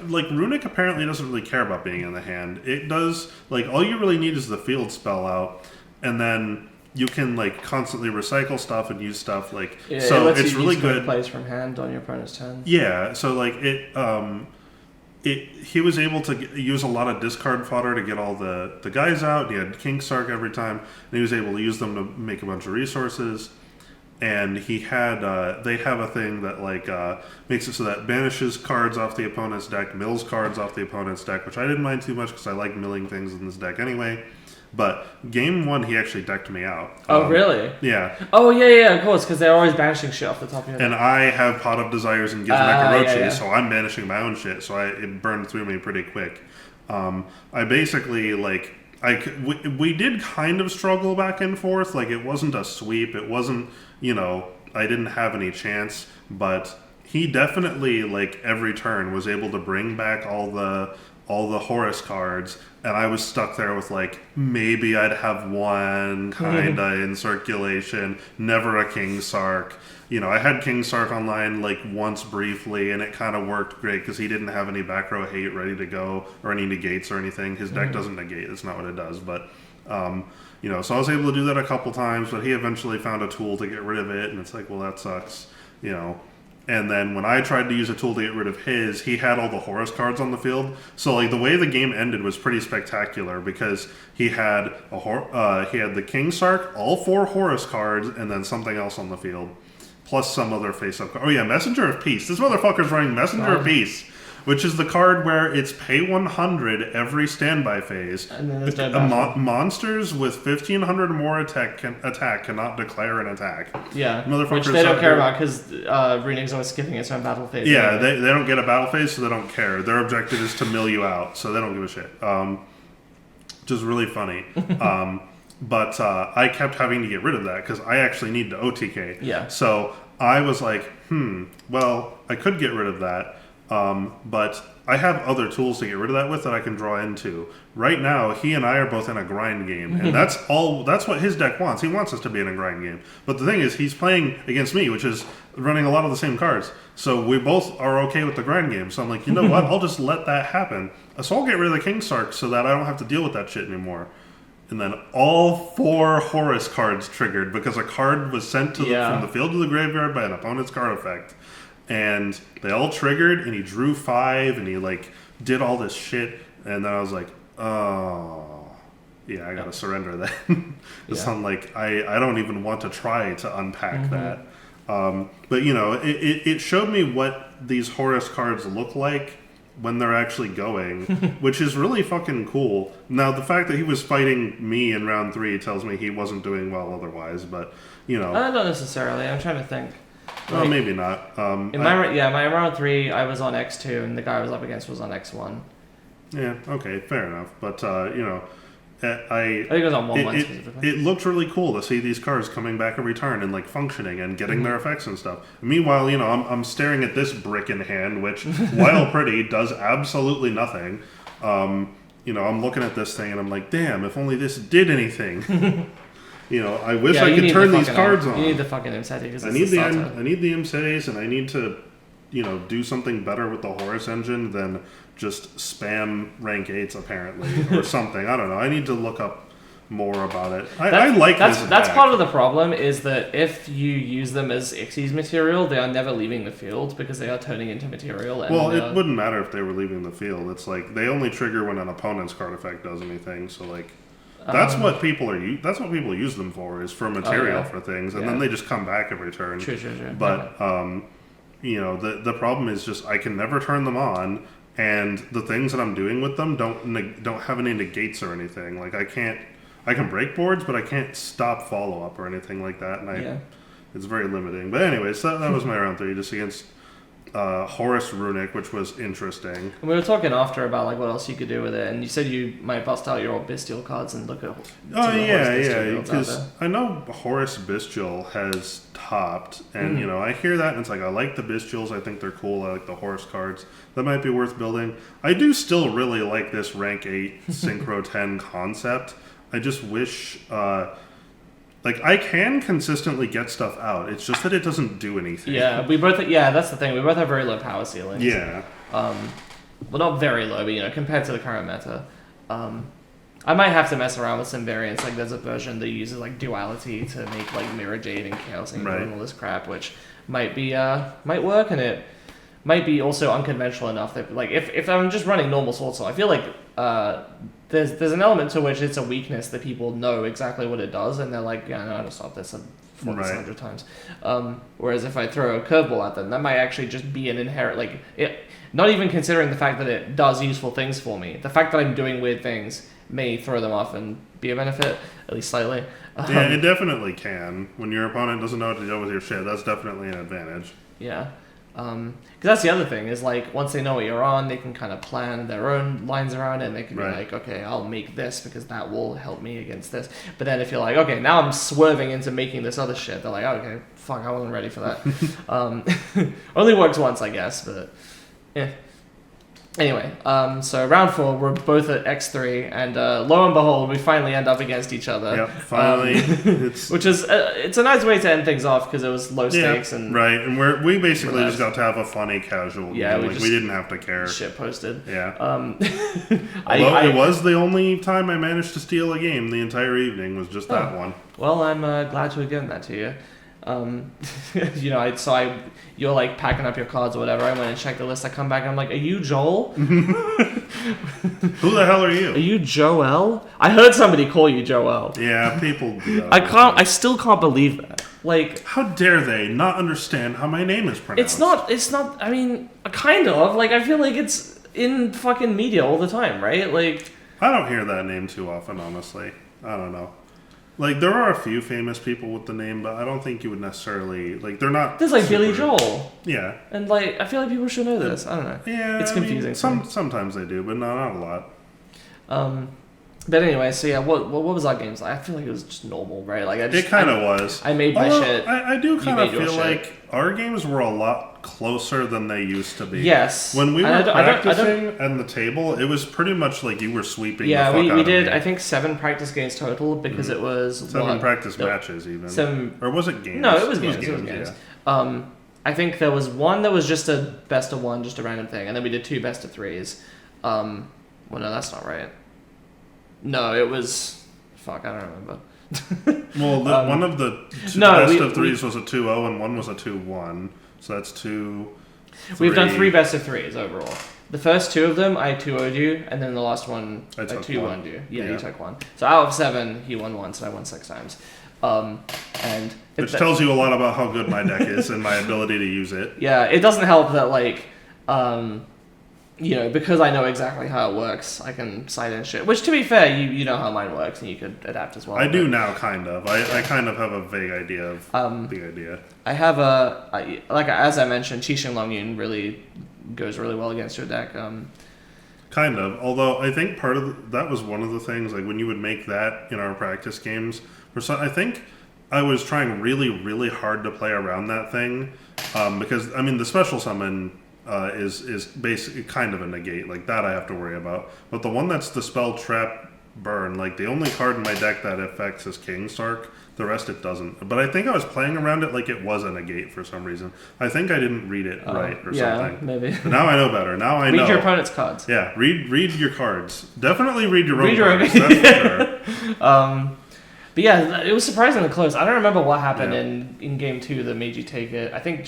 Runic apparently doesn't really care about being in the hand. It does all you really need is the field spell out. And then you can constantly recycle stuff and use stuff so it's really good. Plays from hand on your opponent's turn. Yeah, so he was able to use a lot of discard fodder to get all the guys out. He had King Sark every time, and he was able to use them to make a bunch of resources. And he had they have a thing that makes it so that banishes cards off the opponent's deck, mills cards off the opponent's deck, which I didn't mind too much because I like milling things in this deck anyway. But game 1, he actually decked me out. Oh, really? Yeah. Oh, yeah, of course, because they're always banishing shit off the top of your head. And I have Pot of Desires and Gizmek Orochi, so I'm banishing my own shit, so it burned through me pretty quick. I basically, we did kind of struggle back and forth. It wasn't a sweep. It wasn't, I didn't have any chance, but he definitely, every turn was able to bring back all the all the Horus cards, and I was stuck there with like maybe I'd have one kinda in circulation, never a King Sark. You know, I had King Sark online like once briefly, and it kind of worked great because he didn't have any back row hate ready to go or any negates or anything. His deck doesn't negate; that's not what it does. But you know, so I was able to do that a couple times. But he eventually found a tool to get rid of it, and it's like, well, that sucks. You know. And then when I tried to use a tool to get rid of his, he had all the Horus cards on the field. So like the way the game ended was pretty spectacular because he had he had the King Sark, all 4 Horus cards, and then something else on the field, plus some other face-up card. Oh yeah, Messenger of Peace. This motherfucker's running Messenger of Peace, which is the card where it's pay 100 every standby phase. And then there's no monsters with 1500 or more attack cannot declare an attack. Yeah, Motherfuckers which they don't care about because Runing's always skipping its own battle phase. Yeah, anyway. they don't get a battle phase, so they don't care. Their objective is to mill you out, so they don't give a shit. Which is really funny. But I kept having to get rid of that because I actually need to OTK. Yeah. So I was like, well, I could get rid of that. But I have other tools to get rid of that with that I can draw into. Right now, he and I are both in a grind game, and that's what his deck wants. He wants us to be in a grind game. But the thing is, he's playing against me, which is running a lot of the same cards. So we both are okay with the grind game. So I'm like, you know what? I'll just let that happen. So I'll get rid of the King Sark so that I don't have to deal with that shit anymore. And then all 4 Horus cards triggered because a card was sent to from the field to the graveyard by an opponent's card effect. And they all triggered, and he drew 5, and he like did all this shit, and then I was like, oh, yeah, I gotta surrender that. I'm like, I don't even want to try to unpack that. But you know, it showed me what these Horus cards look like when they're actually going, which is really fucking cool. Now, the fact that he was fighting me in round 3 tells me he wasn't doing well otherwise, but you know, not necessarily. I'm trying to think. Well, maybe not. My round 3, I was on X2, and the guy I was up against was on X1. Yeah, okay, fair enough. But, you know, I think it was on 1-1 specifically. It looked really cool to see these cards coming back every turn and, like, functioning and getting their effects and stuff. Meanwhile, you know, I'm staring at this brick in hand, which, while pretty, does absolutely nothing. You know, I'm looking at this thing, and I'm like, damn, if only this did anything. You know, I wish I could turn these cards on. You need the fucking Imseti. I need the Imsetis, and I need to, you know, do something better with the Horus engine than just spam rank 8s apparently or something. I don't know. I need to look up more about it. I like this. That's part of the problem is that if you use them as Xyz material, they are never leaving the field because they are turning into material. And well, it wouldn't matter if they were leaving the field. It's like they only trigger when an opponent's card effect does anything. So like. That's what people use them for, is for material for things, and then they just come back every turn. True. But you know, the problem is just I can never turn them on, and the things that I'm doing with them don't have any negates or anything. Like I can break boards, but I can't stop follow up or anything like that, and it's very limiting. But anyways, that was my round 3, just against Horus Runic, which was interesting. And we were talking after about like what else you could do with it, and you said you might bust out your old Bestial cards and look at. Because I know Horus Bestial has topped, and you know I hear that, and it's like I like the Bestials. I think they're cool. I like the Horus cards. That might be worth building. I do still really like this rank 8 Synchro 10 concept. I just wish. Like, I can consistently get stuff out. It's just that it doesn't do anything. Yeah, that's the thing. We both have very low power ceilings. Yeah. Well, not very low, but, you know, compared to the current meta. I might have to mess around with some variants. Like, there's a version that uses, like, duality to make, like, Mirror Jade and Chaos Angel and all this crap, which might work, and it might be also unconventional enough that, like, if I'm just running normal Sword Soul, I feel like, there's an element to which it's a weakness that people know exactly what it does, and they're like, yeah, I know how to stop this. I've fought this 100 times. Whereas if I throw a curveball at them, that might actually just be an inherent, like, not even considering the fact that it does useful things for me. The fact that I'm doing weird things may throw them off and be a benefit, at least slightly. Yeah, it definitely can. When your opponent doesn't know what to do with your shit, that's definitely an advantage. Yeah. Because that's the other thing, is like, once they know what you're on, they can kind of plan their own lines around it, and they can be like, okay, I'll make this because that will help me against this. But then if you're like, okay, now I'm swerving into making this other shit, they're like, oh, okay, fuck, I wasn't ready for that. Only works once, I guess, but yeah. Anyway, so round 4, we're both at X3, and lo and behold, we finally end up against each other. Yep, finally. It's Which is it's a nice way to end things off because it was low stakes and right, and we basically relaxed. just got to have a funny casual Yeah, game. we We didn't have to care. shit posted. Yeah. I It was the only time I managed to steal a game the entire evening was just that one. Well, I'm glad to have given that to you. You're like packing up your cards or whatever. I went and checked the list. I come back and I'm like, "Are you Joel? Who the hell are Are you? you Joel?" I heard somebody call you Joel. Yeah, people do that. I still can't believe that. Like, How dare they not understand how my name is pronounced? it's not. I mean, kind of. Like, I feel like it's in fucking media all the time, right? Like, I don't hear that name too often, honestly. I don't know. Like, there are a few famous people with the name, but I don't think you would necessarily like. They're not. there's like super- Billy Joel, Yeah, and like I feel like people should know this. I don't know. yeah. It's I mean, confusing for me. sometimes they do, but not a lot. But anyway, so yeah, what was our games like? I feel like it was just normal, right? Like It kind of was. I made my Although, shit. I do kind of made your feel shit. like our games were a lot closer than they used to be. Yes. When we were And I don't- practicing at the table, it was pretty much like you were sweeping. Yeah, the fuck out we of did. me. I think 7 practice games total because it was 7 practice no, matches even. 7. Or was it games? No, it was games. It was games. Yeah. I think there was one that was just a best of 1, just a random thing, and then we did 2 best of 3s. Well, no, that's not right. No, it was. Fuck, I don't remember. Well, one of the best of 3s was a 2-0 and one was a 2-1. So that's 2. We've done 3. 3 best of 3s overall. The first 2 of them, I 2-0'd you, and then the last one, I I took 2-1'd one. you. Yeah, Yeah. you took 1. So out of 7, he won once, and I won 6 times. And Which tells you a lot about how good my deck is and my ability to use it. yeah, it doesn't help that like, because I know exactly how it works, I can cite in shit. Which, to be fair, you know how mine works, and you could adapt as well. I do now, kind of. I kind of have a vague idea of the idea. I have as I mentioned, Qixing Longyun really goes really well against your deck. Kind of. Although I think part of that was one of the things, like when you would make that in our practice games. I think I was trying really, really hard to play around that thing because I mean the special summon is basically kind of a negate, like that I have to worry about. But the one that's the spell trap burn, like the only card in my deck that affects is Kingstark. The rest it doesn't. But I think I was playing around it like it was a negate for some reason. I think I didn't read it right or something. Maybe. But now I know better. Now I know. Read your opponent's cards. Yeah, read your cards. Definitely read your own Read your own- cards. That's for sure. But yeah, it was surprisingly close. I don't remember what happened Yeah. in game 2 that made you take it. I think you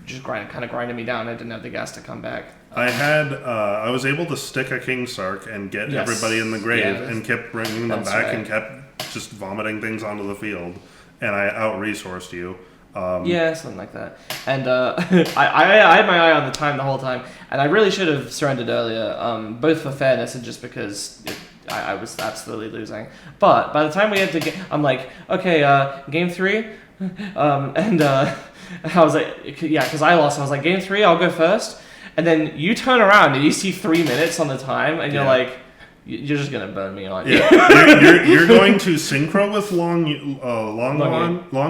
just kind of grinded me down. I didn't have the gas to come back. I was able to stick a Kingsark and get Yes. everybody in the grave Yeah, and kept bringing them that's back right. and kept just vomiting things onto the field. And I out-resourced you. Yeah, something like that. And I had my eye on the time the whole time, and I really should have surrendered earlier, both for fairness and just because I was absolutely losing. But by the time we had to get, I'm like, okay, game 3, and I was like, yeah, because I lost. I was like, game 3, I'll go first, and then you turn around and you see 3 minutes on the time, and you're Yeah. like, you're just gonna burn me on. Yeah, you're going to synchro with Long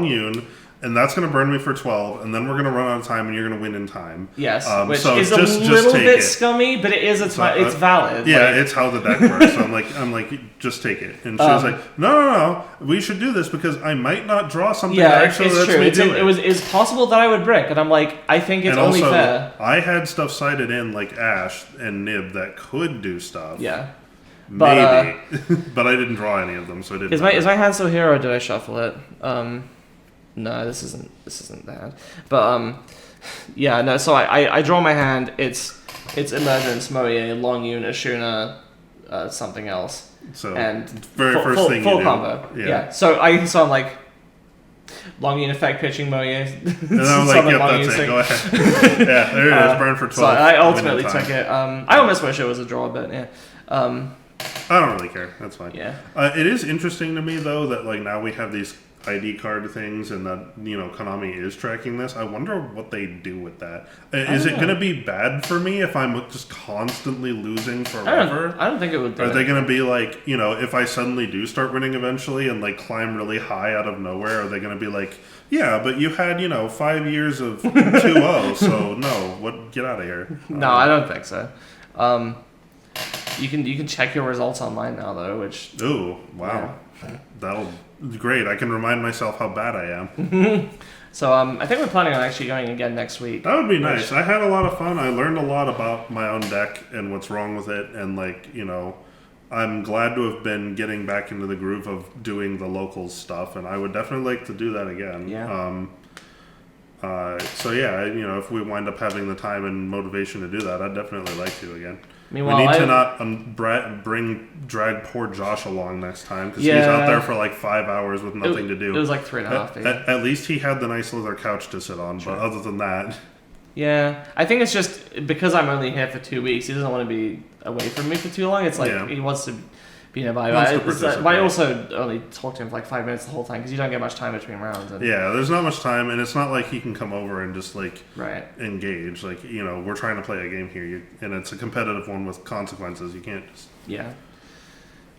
Yun, and that's going to burn me for 12, and then we're going to run out of time, and you're going to win in time. Yes, which so is just a little take bit it. scummy, but it is it's valid. Yeah, Like, it's how the deck works. So I'm like, just take it. And she was like, no, we should do this because I might not draw something that yeah, actually it's lets true. me do it. It's possible that I would brick, and I'm like, I think it's And only also, fair. I had stuff cited in like Ash and Nib that could do stuff. Yeah. Maybe. But I didn't draw any of them, so I didn't. Is my hand still here, or do I shuffle it? No, this isn't bad. But yeah, no. So I draw my hand. It's Emergence, Moye, Long Yun, Ashuna, something else. So And very first thing full you do. combo. Yeah. So I'm like Long Yun effect pitching Moye. And I'm like, yep, that's it. Go ahead. Yeah, there it is. Burn for 12. So I ultimately win in time. took it. I almost wish it was a draw, but yeah. I don't really care. That's fine. Yeah. It is interesting to me though that like now we have these ID card things and that Konami is tracking this. I wonder what they do with that. Is it going to be bad for me if I'm just constantly losing forever? I don't think it would. Are they going to be like, if I suddenly do start winning eventually and like climb really high out of nowhere, are they going to be like, yeah, but you had 5 years of 2-0, so no, get out of here. No, I don't think so. You can check your results online now though, which Ooh, wow. That'll great. I can remind myself how bad I am. So I think we're planning on actually going again next week. That would be nice. I had a lot of fun. I learned a lot about my own deck and what's wrong with it, and I'm glad to have been getting back into the groove of doing the locals stuff, and I would definitely like to do that again. Yeah. So yeah, if we wind up having the time and motivation to do that, I'd definitely like to again. Meanwhile, we need to not drag poor Josh along next time because he's out there for like 5 hours with nothing to do. It was like 3.5. At least he had the nice leather couch to sit on, but other than that, yeah, I think it's just because I'm only here for 2 weeks. He doesn't want to be away from me for too long. It's like he wants to be nearby. But I also only talked to him for like 5 minutes the whole time because you don't get much time between rounds. And yeah, there's not much time, and it's not like he can come over and just like engage. Like we're trying to play a game here, and it's a competitive one with consequences. You can't just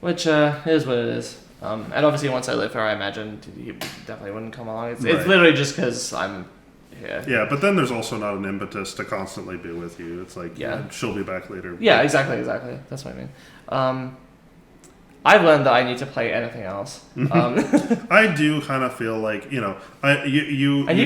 which is what it is. And obviously once I live here, I imagine he definitely wouldn't come along. It's literally just because I'm here. Yeah, but then there's also not an impetus to constantly be with you. It's like she'll be back later. Yeah, exactly. That's what I mean. I've learned that I need to play anything else. I do kind of feel like you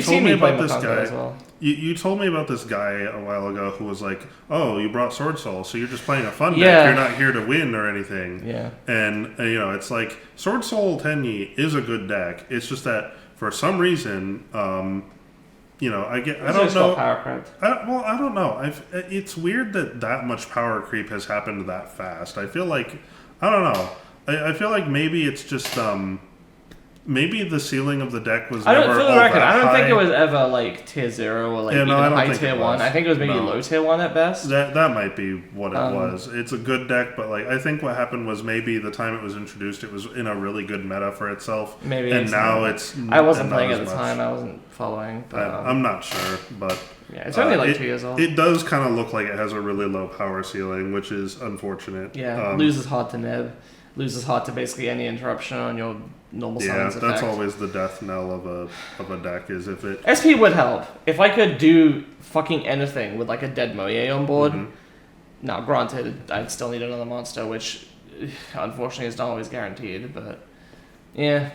told me about this guy as well. You told me about this guy a while ago who was like, "Oh, you brought Sword Soul, so you're just playing a fun deck. You're not here to win or anything." Yeah. And it's like Sword Soul Tenyi is a good deck. It's just that for some reason, I don't know. Power creep. I don't know. It's weird that much power creep has happened that fast. I feel like I don't know. I feel like maybe it's just maybe the ceiling of the deck was never for the all record, that I don't high. think it was ever like tier 0 or like even high tier 1. I think it was maybe low tier 1 at best. That might be what it was. It's a good deck, but like I think what happened was maybe the time it was introduced, it was in a really good meta for itself. Maybe. And now it's I wasn't playing at the time. I wasn't following. But, I'm not sure, but yeah, it's only like 2 years old. It does kind of look like it has a really low power ceiling, which is unfortunate. Yeah, loses hard to Nib. Loses hard to basically any interruption on your normal summons effect. Yeah, that's always the death knell of a deck, is if it... SP would help. If I could do fucking anything with like a dead Moye on board. Now, granted, I'd still need another monster, which unfortunately is not always guaranteed, but yeah.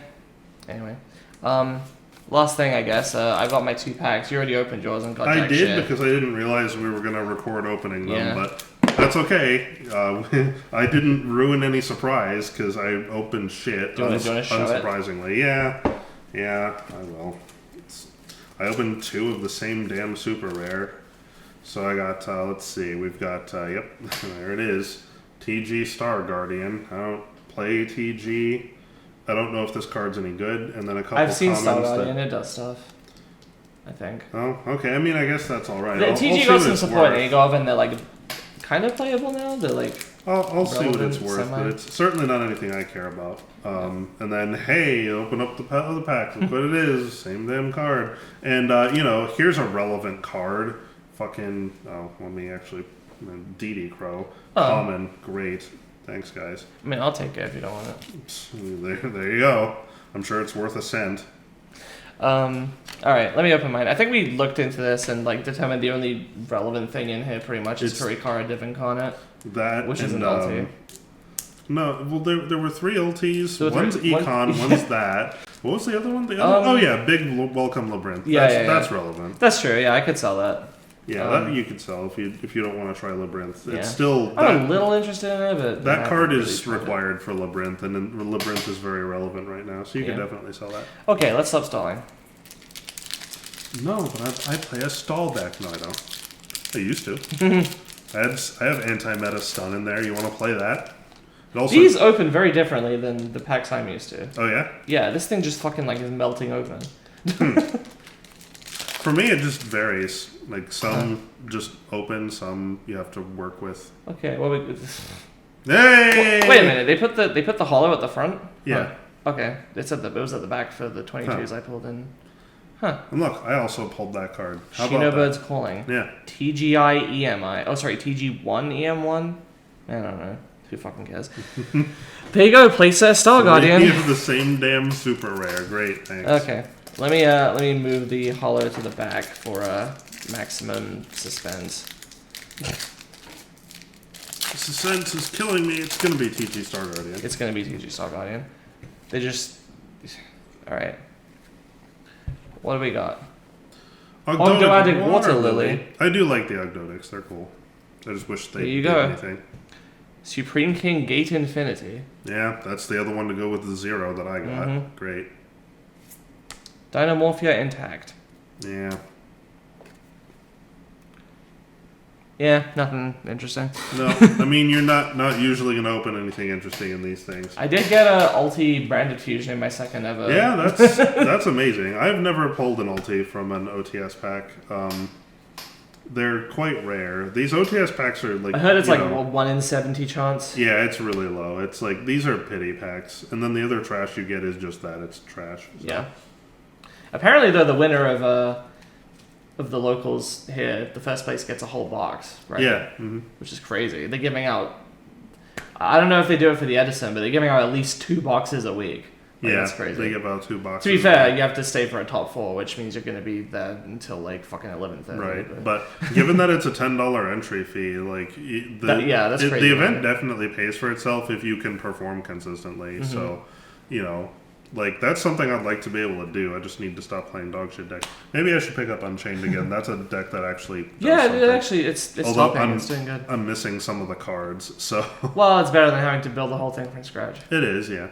Anyway. Last thing, I guess, I got my 2 packs. You already opened yours and got I jack did shit. Because I didn't realize we were going to record opening them, but that's okay. I didn't ruin any surprise because I opened shit. Do you want to show unsurprisingly. It? Yeah, I will. I opened 2 of the same damn super rare. So I got, let's see, we've got, yep, there it is. TG Star Guardian. I don't play TG. I don't know if this card's any good. And then a couple I've seen Star comments Guardian, it does stuff. I think. Oh, okay. I mean, I guess that's all right. The TG got some support in Agov, and they're like kind of playable now. They're like. I'll see what it's worth, but it's certainly not anything I care about. And then, hey, open up the pack. Look what it is. Same damn card. And here's a relevant card. Fucking. Oh, let me actually. DD Crow. Common. Great. Thanks, guys. I mean, I'll take it if you don't want it. There you go. I'm sure it's worth a cent. Alright, let me open mine. I think we looked into this and like determined the only relevant thing in here pretty much is Kurikara Div Incarnate. That which is an LT. No, well there were 3 LTs. One's Econ, one's that. What was the other one? Big Welcome Labyrinth. That's relevant. That's true, yeah, I could sell that. Yeah, that you could sell if you don't want to try Labyrinth. Yeah. It's still... I'm a little interested in it, but... That card is required for Labyrinth, and Labyrinth is very relevant right now, so you can definitely sell that. Okay, let's stop stalling. No, but I play a stall deck. No, I don't. I used to. I have anti-meta stun in there. You want to play that? These open very differently than the packs I'm used to. Oh, yeah? Yeah, this thing just fucking like is melting open. For me, it just varies. Like, some just open, some you have to work with. Okay, well, hey! Wait a minute, they put the hollow at the front? Yeah. Huh. Okay, it was at the back for the 22s I pulled in. Huh. And look, I also pulled that card. How Shino about that? Bird's Calling. Yeah. TGI EMI. Oh, sorry, TG1 EM1? I don't know. Who fucking cares? There you go, Playset Star Guardian. You have the same damn super rare. Great, thanks. Okay. Let me move the hollow to the back for maximum suspense. Sense is killing me. It's gonna be TG Star Guardian. It's gonna be TG Star Guardian. They just. Alright. What do we got? Ogdoadic Water Lily. I do like the Ogdoadics. They're cool. I just wish they did go. anything. Supreme King Gate Infinity. Yeah, that's the other one to go with the 0 that I got. Mm-hmm. Great. Dynamorphia Intact. Yeah. Yeah, nothing interesting. No, I mean, you're not usually going to open anything interesting in these things. I did get a Ulti Branded Fusion in my second ever. Yeah, that's amazing. I've never pulled an ulti from an OTS pack. They're quite rare. These OTS packs are like... I heard it's like a 1 in 70 chance. Yeah, it's really low. It's like, these are pity packs. And then the other trash you get is just that. It's trash. So. Yeah. Apparently, though, the winner of the locals here, the first place gets a whole box, right? Yeah. Mm-hmm. Which is crazy. They're giving out... I don't know if they do it for the Edison, but they're giving out at least 2 boxes a week. Like, yeah, that's crazy. they give out 2 boxes. To be fair, you have to stay for a top 4, which means you're going to be there until like fucking 11:30. Right, but given that it's a $10 entry fee, like that's crazy. The event definitely pays for itself if you can perform consistently. Mm-hmm. So, like that's something I'd like to be able to do. I just need to stop playing dog shit deck. Maybe I should pick up Unchained again. That's a deck that actually it's Although topping. It's doing good. I'm missing some of the cards, so well, it's better than having to build the whole thing from scratch. It is, yeah.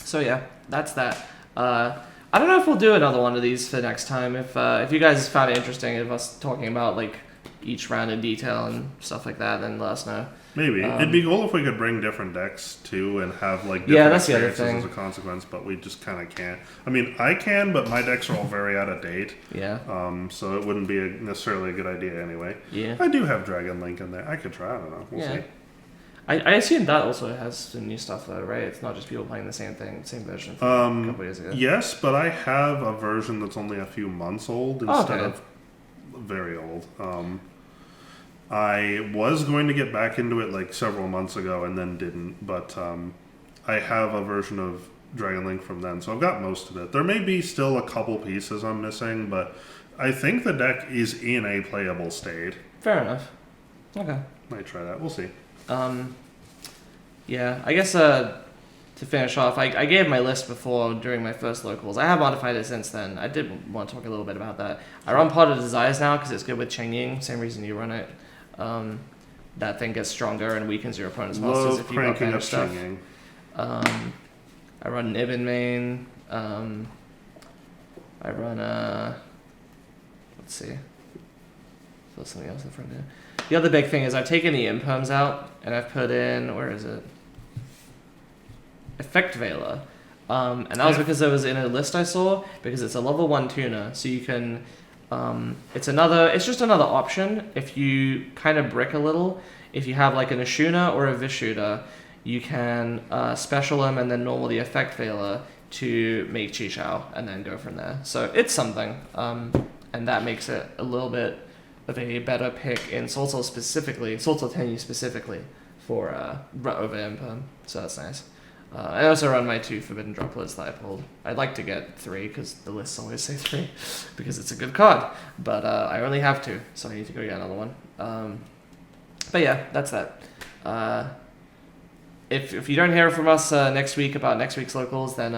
So yeah, that's that. I don't know if we'll do another one of these for next time. If you guys found it interesting of us talking about like each round in detail and stuff like that, then let us know. Maybe it'd be cool if we could bring different decks too and have like different experiences as a consequence, but we just kind of can't. I mean, I can, but my decks are all very out of date. Yeah. So it wouldn't be necessarily a good idea anyway. Yeah. I do have Dragon Link in there. I could try. I don't know. We'll see. I assume that also has some new stuff though, right? It's not just people playing the same thing, same version from a couple years ago. Yes, but I have a version that's only a few months old instead of very old. I was going to get back into it like several months ago and then didn't, but I have a version of Dragon Link from then, so I've got most of it. There may be still a couple pieces I'm missing, but I think the deck is in a playable state. Fair enough. Okay. Might try that. We'll see. Yeah, I guess to finish off, I gave my list before during my first locals. I have modified it since then. I did want to talk a little bit about that. I run Pot of Desires now because it's good with Cheng Ying, same reason you run it. That thing gets stronger and weakens your opponent's monsters if you got kind of stuff. I run Nib in main. I run let's see. There's something else in front of here. The other big thing is I've taken the imperms out and I've put in, where is it? Effect Veiler. And that was because it was in a list I saw, because it's a level 1 tuner, so you can, it's just another option if you kind of brick a little. If you have like an Ashuna or a Vishuda, you can special them and then normal the Effect Veiler to make Chichao and then go from there. So it's something, and that makes it a little bit of a better pick in Sultal specifically, Sultal Tenyu specifically, for over Imperm, so that's nice. I also run my 2 Forbidden Droplets that I pulled. I'd like to get 3, because the lists always say 3, because it's a good card, but I only have 2, so I need to go get another one. But yeah, that's that. If you don't hear from us next week about next week's locals, then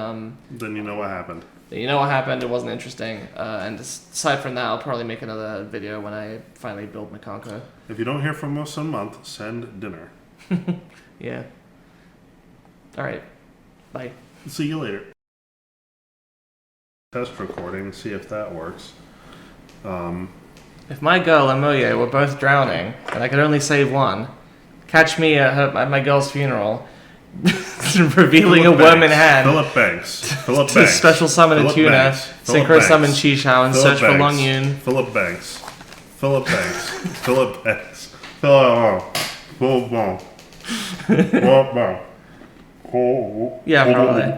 you know what happened. You know what happened, it wasn't interesting. And aside from that, I'll probably make another video when I finally build my Conquer. If you don't hear from us in a month, send dinner. Yeah. Alright. Bye. See you later. Test recording, see if that works. If my girl and Moye were both drowning, and I could only save one, catch me at my girl's funeral, revealing a worm in hand. Philip Banks. To special summon a tuna, synchro summon Chichao, and search for Long Yun. Philip Banks. Philip Banks. Yeah, probably.